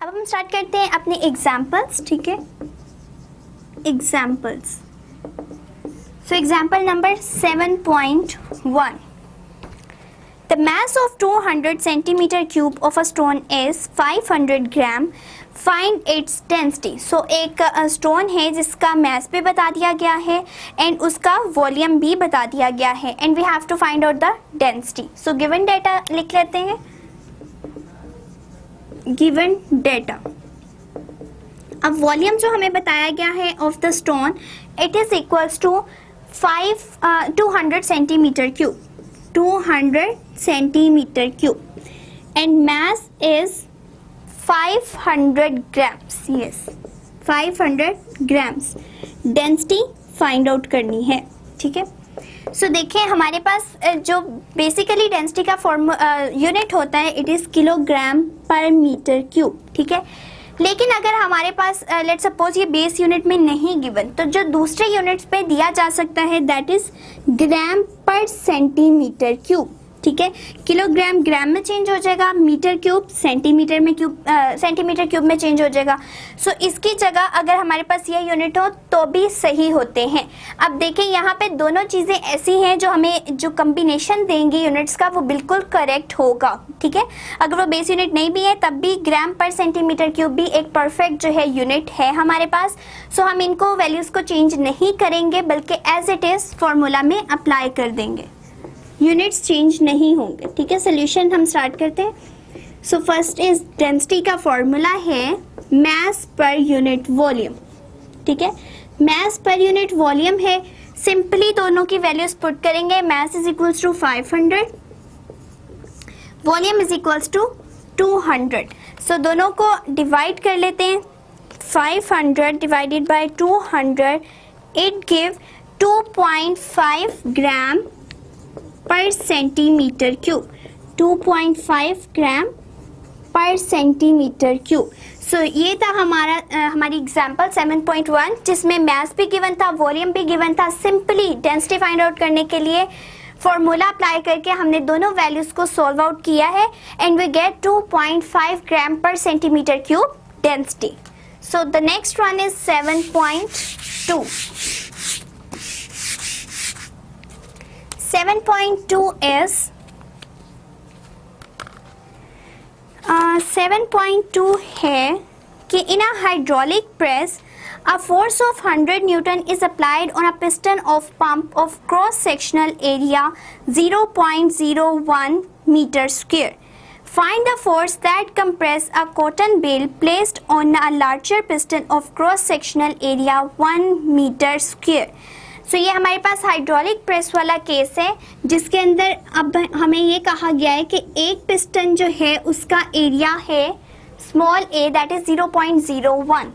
अब हम स्टार्ट करते हैं अपने एग्जाम्पल्स, ठीक है। Examples, so example number 7.1. The mass of 200 centimeter cube of a stone is 500 gram. Find its density. So एक स्टोन है जिसका mass भी बता दिया गया है and उसका वॉल्यूम भी बता दिया गया है and we have to find out the density. So given data लिख लेते हैं. Given data. अब वॉल्यूम जो हमें बताया गया है of the stone, it is equals to 200 centimetre cube. 200 centimetre cube and mass is 500 grams. yes, 500 grams. Density find out करनी है, ठीक है. सो देखिए हमारे पास जो बेसिकली डेंसिटी का यूनिट होता है it is kilogram per metre cube, ठीक है. लेकिन अगर हमारे पास लेट्स सपोज ये बेस यूनिट में नहीं गिवन, तो जो दूसरे यूनिट्स पे दिया जा सकता है that is gram per centimetre cube, ठीक है. किलोग्राम ग्राम में चेंज हो जाएगा, मीटर क्यूब सेंटीमीटर क्यूब में चेंज हो जाएगा. सो इसकी जगह अगर हमारे पास ये यूनिट हो तो भी सही होते हैं. अब देखिए यहाँ पे दोनों चीज़ें ऐसी हैं जो हमें जो कम्बिनेशन देंगी यूनिट्स का वो बिल्कुल करेक्ट होगा, ठीक है. अगर वो बेस यूनिट नहीं भी है तब भी ग्राम पर सेंटीमीटर क्यूब भी एक परफेक्ट जो है यूनिट है हमारे पास. सो हम इनको वैल्यूज़ को चेंज नहीं करेंगे बल्कि एज इट इज़ फॉर्मूला में अप्लाई कर देंगे, यूनिट्स चेंज नहीं होंगे, ठीक है. सोल्यूशन हम स्टार्ट करते हैं. सो फर्स्ट इज डेंसिटी का फॉर्मूला है मास पर यूनिट वॉल्यूम, ठीक है. मास पर यूनिट वॉल्यूम है, सिंपली दोनों की वैल्यूज पुट करेंगे. Mass is equals to 500, volume is equals to 200. So दोनों को डिवाइड कर लेते हैं. 500 divided by 200 it give 2.5 gram per centimetre cube. 2.5 gram per centimetre cube. सो ये था हमारी एग्जांपल 7.1 जिसमें मास भी गिवन था, वॉल्यूम भी गिवन था. सिंपली डेंसिटी फाइंड आउट करने के लिए फॉर्मूला अप्लाई करके हमने दोनों वैल्यूज को सॉल्व आउट किया है and we get 2.5 gram per centimetre cube density. So the next one is 7.2. 7.2 is 7.2 है कि in a hydraulic press a force of 100 Newton is applied on a piston of pump of cross sectional area 0.01 meter square. Find the force that compress a cotton bale placed on a larger piston of cross sectional area 1 meter square. सो ये हमारे पास hydraulic press वाला case है जिसके अंदर अब हमें ये कहा गया है कि एक पिस्टन जो है उसका एरिया है स्मॉल ए दैट इज 0.01,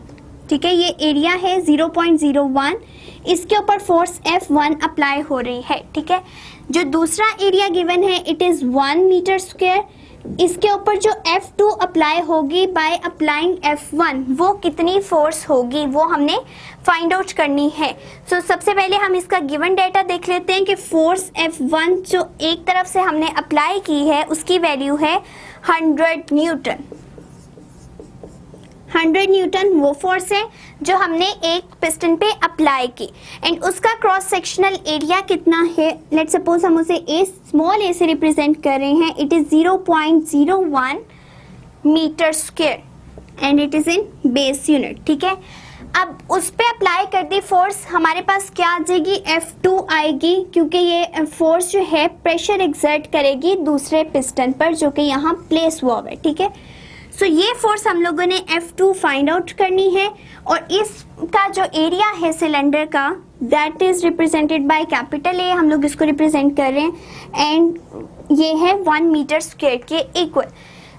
ठीक है. ये एरिया है 0.01, इसके ऊपर फोर्स F1 अप्लाई हो रही है, ठीक है. जो दूसरा एरिया गिवन है इट इज़ 1 मीटर स्क्वायर. इसके ऊपर जो F2 अप्लाई होगी बाय अप्लाइंग F1 वो कितनी फोर्स होगी वो हमने फाइंड आउट करनी है. सो सबसे पहले हम इसका गिवन डेटा देख लेते हैं कि फोर्स F1 जो एक तरफ से हमने अप्लाई की है उसकी वैल्यू है 100 न्यूटन. 100 न्यूटन वो फोर्स है जो हमने एक पिस्टन पे अप्लाई की एंड उसका क्रॉस सेक्शनल एरिया कितना है. लेट्स सपोज हम उसे स्मॉल ए से रिप्रेजेंट कर रहे हैं. It is 0.01 metre square and it is in base unit, ठीक है. अब उस पे अप्लाई कर दी फोर्स, हमारे पास क्या आ जाएगी F2 आएगी क्योंकि ये फोर्स जो है प्रेशर एक्सर्ट करेगी दूसरे पिस्टन पर जो कि यहाँ प्लेस हुआ है, ठीक है. सो ये फोर्स हम लोगों ने F2 फाइंड आउट करनी है और इसका जो एरिया है सिलेंडर का that is represented by capital A, हम लोग इसको रिप्रेजेंट कर रहे हैं एंड ये है 1 मीटर स्क्वायर के इक्वल.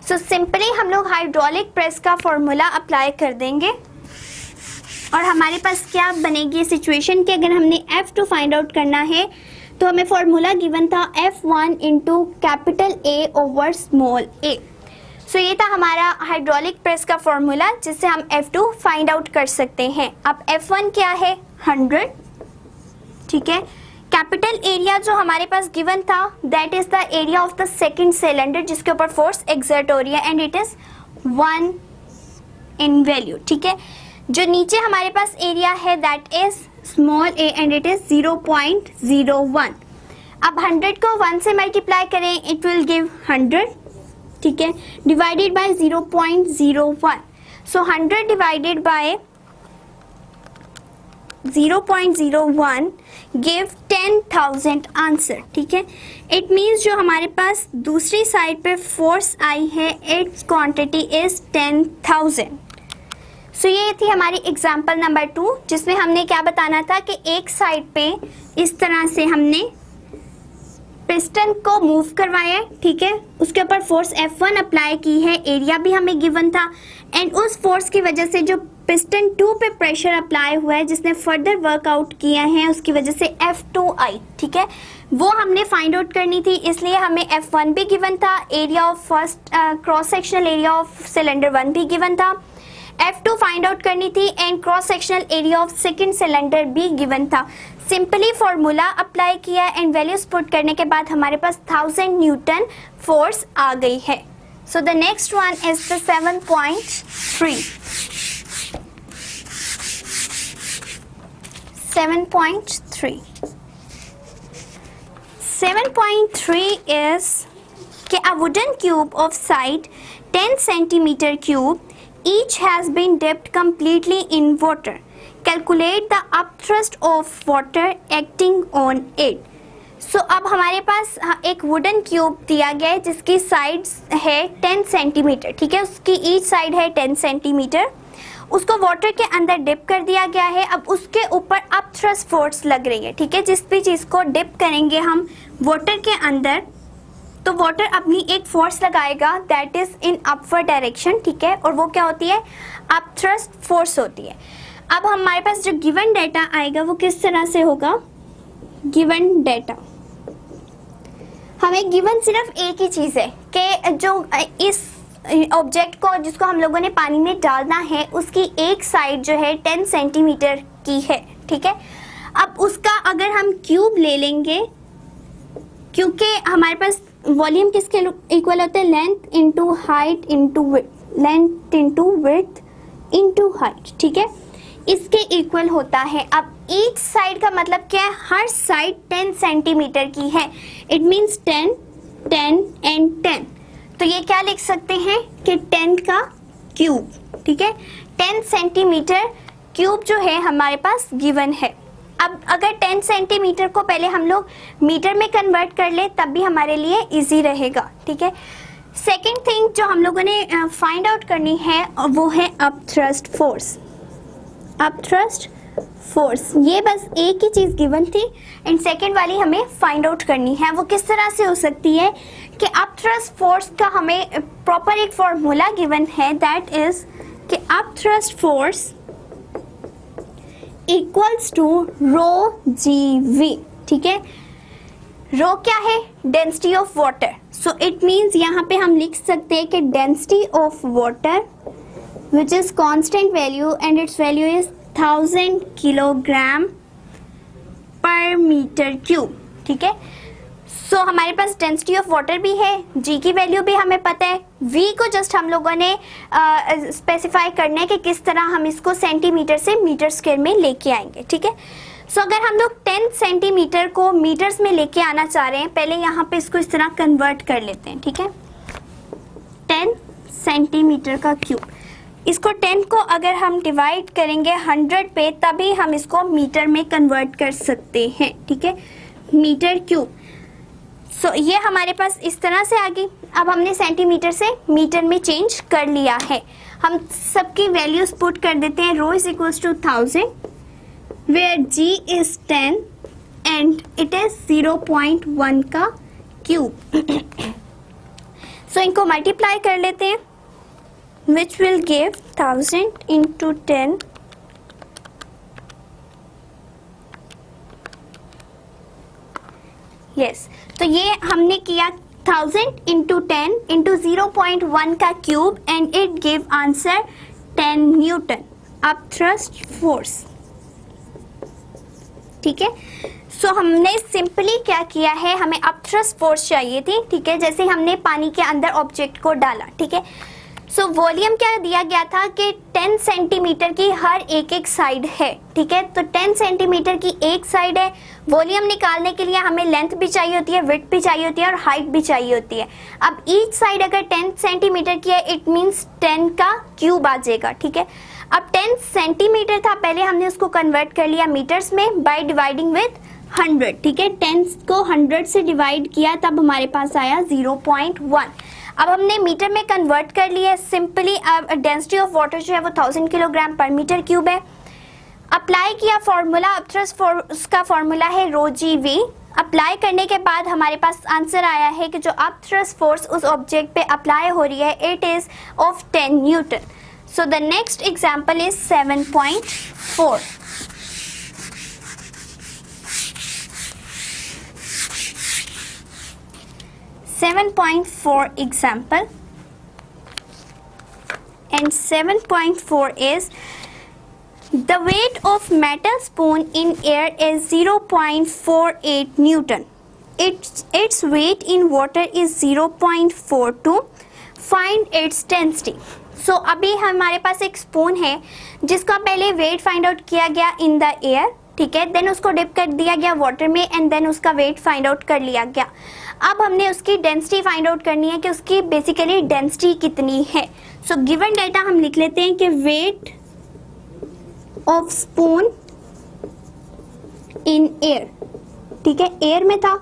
सो सिंपली हम लोग हाइड्रोलिक प्रेस का फॉर्मूला अप्लाई कर देंगे और हमारे पास क्या बनेगी सिचुएशन कि अगर हमने F2 फाइंड आउट करना है तो हमें फॉर्मूला गिवन था F1 into capital A over small a. So ये था हमारा हाइड्रोलिक प्रेस का फॉर्मूला जिससे हम F2 फाइंड आउट कर सकते हैं. अब F1 क्या है 100, ठीक है. कैपिटल एरिया जो हमारे पास गिवन था that is the area of the second cylinder जिसके ऊपर फोर्स एक्सर्ट हो रही है and it is 1 in value, ठीक है। जो नीचे हमारे पास एरिया है that is small a and it is 0.01। अब 100 को 1 से मल्टीप्लाई करें, इट विल गिव 100, ठीक है, divided by 0.01। So 100 divided by 0.01 give 10,000 answer, ठीक है। इट मीन्स जो हमारे पास दूसरी साइड पे फोर्स आई है, इट्स क्वांटिटी इज 10,000। सो ये थी हमारी एग्जांपल नंबर 2, जिसमें हमने क्या बताना था कि एक साइड पे इस तरह से हमने पिस्टन को मूव करवाया है, ठीक है, उसके ऊपर फोर्स F1 अप्लाई की है, एरिया भी हमें गिवन था, एंड उस फोर्स की वजह से जो पिस्टन 2 पे प्रेशर अप्लाई हुआ है जिसने फर्दर वर्कआउट किया है, उसकी वजह से F2 आई, ठीक है, वो हमने फाइंड आउट करनी थी। इसलिए हमें F1 भी गिवन था, area of first cross sectional area of cylinder 1 भी गिवन था, F2 फाइंड आउट करनी थी, and cross sectional area of second cylinder भी गिवन था। सिंपली फॉर्मूला अप्लाई किया एंड वैल्यूज पुट करने के बाद हमारे पास 1000 न्यूटन फोर्स आ गई है। So the next one is the 7.3। 7.3 is कि a wooden cube of side 10 centimeter cube each has been dipped completely in water. Calculate the upthrust of water acting on it. So अब हमारे पास एक wooden cube दिया गया है जिसकी sides है 10 centimetre, ठीक है, उसकी ईच साइड है 10 सेंटीमीटर, उसको वाटर के अंदर डिप कर दिया गया है। अब उसके ऊपर अपथ्रस्ट फोर्स लग रही है, ठीक है, जिस भी चीज़ को डिप करेंगे हम वाटर के अंदर तो वाटर अपनी एक फोर्स लगाएगा that is in upward direction, ठीक है, और वो क्या होती है, अपथ्रस्ट फोर्स होती है। अब हमारे पास जो गिवन डेटा आएगा वो किस तरह से होगा, गिवन डेटा हमें गिवन सिर्फ एक ही चीज़ है कि जो इस ऑब्जेक्ट को जिसको हम लोगों ने पानी में डालना है उसकी एक साइड जो है 10 सेंटीमीटर की है, ठीक है। अब उसका अगर हम क्यूब ले लेंगे, क्योंकि हमारे पास वॉल्यूम किसके इक्वल होता है, length into height into width, length into width into height, ठीक है, इसके इक्वल होता है। अब ईच साइड का मतलब क्या है, हर साइड 10 सेंटीमीटर की है, इट मीन्स 10, 10 एंड 10। तो ये क्या लिख सकते हैं कि 10 का क्यूब, ठीक है, 10 सेंटीमीटर क्यूब जो है हमारे पास गिवन है। अब अगर 10 सेंटीमीटर को पहले हम लोग मीटर में कन्वर्ट कर ले तब भी हमारे लिए इजी रहेगा, ठीक है। सेकेंड थिंग जो हम लोगों ने फाइंड आउट करनी है वो है अपथ्रस्ट फोर्स। अपथ्रस्ट फोर्स ये बस एक ही चीज़ गिवन थी एंड सेकेंड वाली हमें फाइंड आउट करनी है। वो किस तरह से हो सकती है कि अपथ्रस्ट फोर्स का हमें प्रॉपर एक फॉर्मूला गिवन है दैट इज कि upthrust force equals to rho g v, ठीक है। रो क्या है, density of water, so it means यहाँ पे हम लिख सकते हैं कि density of water which is constant value and its value is 1000 kilogram per metre cube, ठीक है। सो हमारे पास डेंसिटी ऑफ वाटर भी है, जी की वैल्यू भी हमें पता है, वी को जस्ट हम लोगों ने स्पेसिफाई करना है कि किस तरह हम इसको सेंटीमीटर से मीटर स्क्वायर में लेके आएंगे, ठीक है। सो अगर हम लोग 10 सेंटीमीटर को मीटर्स में लेके आना चाह रहे हैं, पहले यहाँ पे इसको इस तरह कन्वर्ट कर लेते हैं, ठीक है। 10 सेंटीमीटर का क्यूब, इसको 10 को अगर हम डिवाइड करेंगे 100 पे तभी हम इसको मीटर में कन्वर्ट कर सकते हैं, ठीक है, मीटर क्यूब। सो ये हमारे पास इस तरह से आ गई। अब हमने सेंटीमीटर से मीटर में चेंज कर लिया है। हम सबकी वैल्यूज पुट कर देते हैं। Rho is equals to 1000 where g is 10 and it is 0.1 का क्यूब। सो इनको मल्टीप्लाई कर लेते हैं which will give 1000 into 10 yes. तो ये हमने किया 1000 इंटू 10 इंटू 0.1 का cube and it give answer 10 Newton upthrust force, ठीक है। सो हमने सिंपली क्या किया है, हमें अपथ्रस्ट फोर्स चाहिए थी, ठीक है, जैसे हमने पानी के अंदर ऑब्जेक्ट को डाला, ठीक है। सो वॉल्यूम क्या दिया गया था कि 10 सेंटीमीटर की हर एक एक साइड है, ठीक है। तो 10 सेंटीमीटर की एक साइड है। वॉल्यूम निकालने के लिए हमें लेंथ भी चाहिए होती है, विड्थ भी चाहिए होती है और हाइट भी चाहिए होती है। अब ईच साइड अगर 10 सेंटीमीटर की है, इट मीन्स 10 का क्यूब आ जाएगा, ठीक है। अब 10 सेंटीमीटर था, पहले हमने उसको कन्वर्ट कर लिया मीटर्स में बाय डिवाइडिंग विद 100, ठीक है। 10 को 100 से डिवाइड किया तब हमारे पास आया 0.1। अब हमने मीटर में कन्वर्ट कर लिया है सिंपली। अब डेंसिटी ऑफ वाटर जो है वो 1000 किलोग्राम पर मीटर क्यूब है। अप्लाई किया फॉर्मूला, अब थ्रस्ट फोर्स का फॉर्मूला है रो जी वी। अप्लाई करने के बाद हमारे पास आंसर आया है कि जो अब थ्रस्ट फोर्स उस ऑब्जेक्ट पे अप्लाई हो रही है it is of 10 Newton. So the next example is 7.4। example, and 7.4 is the weight of metal spoon in air is 0.48 Newton. Its weight in water is 0.42. Find its density. So अभी हमारे पास एक spoon है जिसका पहले weight find out किया गया in the air, ठीक है। देन उसको डिप कर दिया गया वाटर में एंड देन उसका वेट फाइंड आउट कर लिया गया। अब हमने उसकी डेंसिटी फाइंड आउट करनी है कि उसकी बेसिकली डेंसिटी कितनी है। सो गिवन डेटा हम लिख लेते हैं कि weight of spoon in air, ठीक है, एयर में था।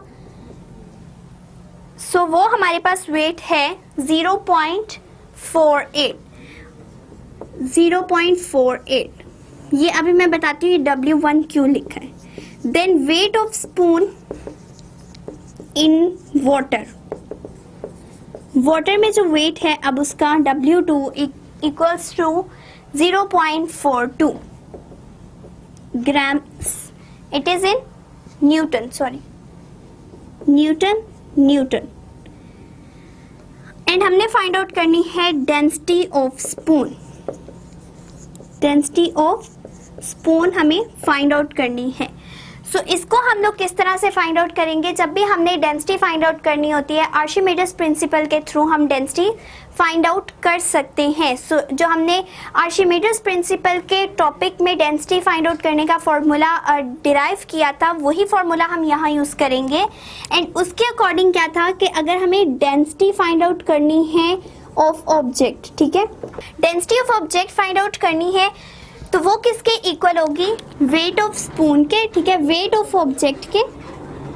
सो वो हमारे पास वेट है 0.48। ये अभी मैं बताती हूँ W1 क्यों लिखा है। Then weight of spoon in water, water में जो वेट है अब उसका W2 equals to 0.42 grams. It is in newton, sorry newton. And हमने फाइंड आउट करनी है density of spoon. Density of spoon हमें फाइंड आउट करनी है। सो इसको हम लोग किस तरह से फाइंड आउट करेंगे? जब भी हमने डेंसिटी फाइंड आउट करनी होती है आर्शिमीडेस प्रिंसिपल के थ्रू हम डेंसिटी फाइंड आउट कर सकते हैं। सो जो हमने आर्शिमीडेस प्रिंसिपल के टॉपिक में डेंसिटी फाइंड आउट करने का फॉर्मूला डिराइव किया था, वही फॉर्मूला हम यहाँ यूज़ करेंगे। एंड उसके अकॉर्डिंग क्या था कि अगर हमें डेंसिटी फाइंड आउट करनी है ऑफ ऑब्जेक्ट, ठीक है, density of object find out करनी है तो वो किसके इक्वल होगी? वेट ऑफ स्पून के, ठीक है, वेट ऑफ ऑब्जेक्ट के,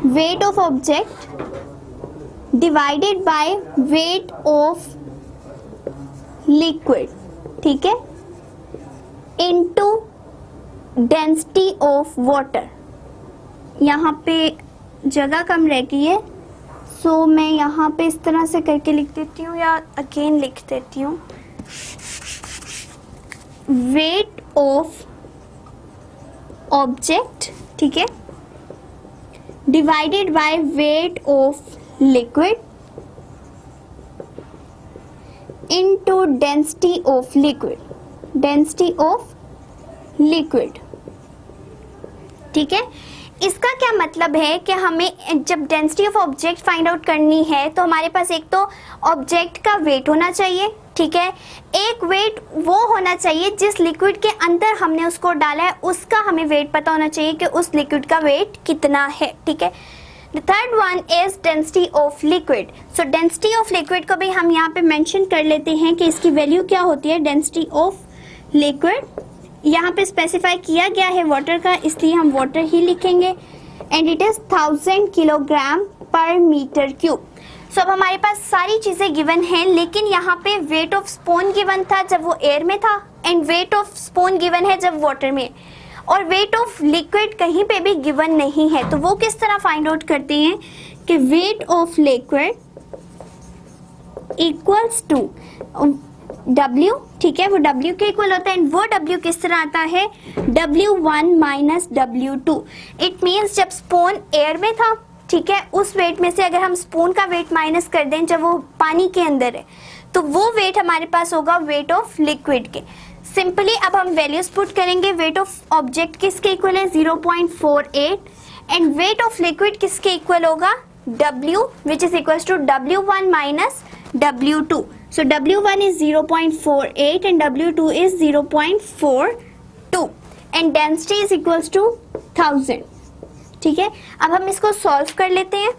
wait of object divided by weight of liquid, ठीक है, इनटू डेंसिटी ऑफ वाटर। यहाँ पे जगह कम रह गई है, सो मैं यहाँ पे इस तरह से करके लिख देती हूँ या अगेन लिख देती हूँ। वेट ऑफ ऑब्जेक्ट, ठीक है, divided by weight of liquid into density of liquid, density of liquid, ठीक है। इसका क्या मतलब है कि हमें जब density of object find out करनी है तो हमारे पास एक तो ऑब्जेक्ट का वेट होना चाहिए, ठीक है, एक वेट वो होना चाहिए जिस लिक्विड के अंदर हमने उसको डाला है, उसका हमें वेट पता होना चाहिए कि उस लिक्विड का वेट कितना है, ठीक है। The third one is density of liquid. So density of liquid को भी हम यहाँ पे मेंशन कर लेते हैं कि इसकी वैल्यू क्या होती है। डेंसिटी ऑफ लिक्विड यहाँ पे स्पेसिफाई किया गया है वाटर का, इसलिए हम वाटर ही लिखेंगे and it is 1000 kilogram per metre cube. सो अब हमारे पास सारी चीज़ें गिवन हैं, लेकिन यहाँ पे वेट ऑफ स्पून गिवन था जब वो एयर में था and weight of spoon given है जब वाटर में, और वेट ऑफ लिक्विड कहीं पे भी गिवन नहीं है। तो वो किस तरह फाइंड आउट करते हैं कि weight of liquid equals to W, ठीक है, वो W के इक्वल होता है एंड वो W किस तरह आता है? W1 minus W2। It means जब स्पून एयर में था, ठीक है, उस वेट में से अगर हम स्पून का वेट माइनस कर दें जब वो पानी के अंदर है तो वो वेट हमारे पास होगा वेट ऑफ लिक्विड के। सिंपली अब हम वैल्यूज पुट करेंगे। वेट ऑफ ऑब्जेक्ट किसके इक्वल है? 0.48 एंड वेट ऑफ लिक्विड किसके इक्वल होगा? W, which is equal to W1 minus W2। So W1 is 0.48 and W2 is 0.42 and density is equals to 1000. ठीक है, अब हम इसको सॉल्व कर लेते हैं.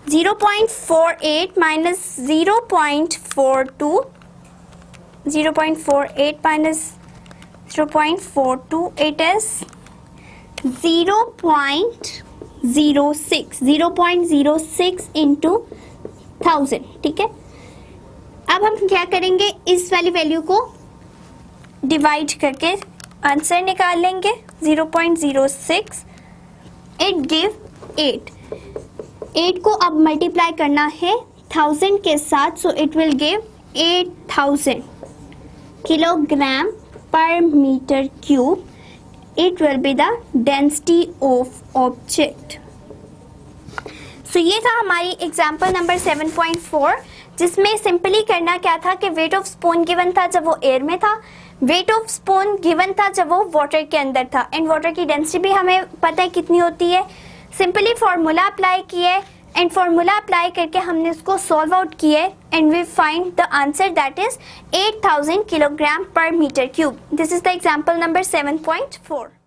0.48 minus 0.42, 0.48 minus 0.42, it is 0.06 into 1000. ठीक है, अब हम क्या करेंगे, इस वाली वैल्यू को डिवाइड करके आंसर निकाल लेंगे. 0.06, इट गिव 8 को अब मल्टीप्लाई करना है 1000 के साथ, so it will give 8000 kilogram per metre cube. It will be the density of object. So ये था हमारी एग्जाम्पल नंबर 7.4, जिसमें सिंपली करना क्या था कि वेट ऑफ स्पून गिवन था जब वो एयर में था, वेट ऑफ स्पून गिवन था जब वो वाटर के अंदर था, एंड वाटर की डेंसिटी भी हमें पता है कितनी होती है. सिंपली फार्मूला अप्लाई किए एंड फार्मूला अप्लाई करके हमने उसको सॉल्व आउट किए and we find the answer that is 8000 kilogram per metre cube. This is the example number 7.4.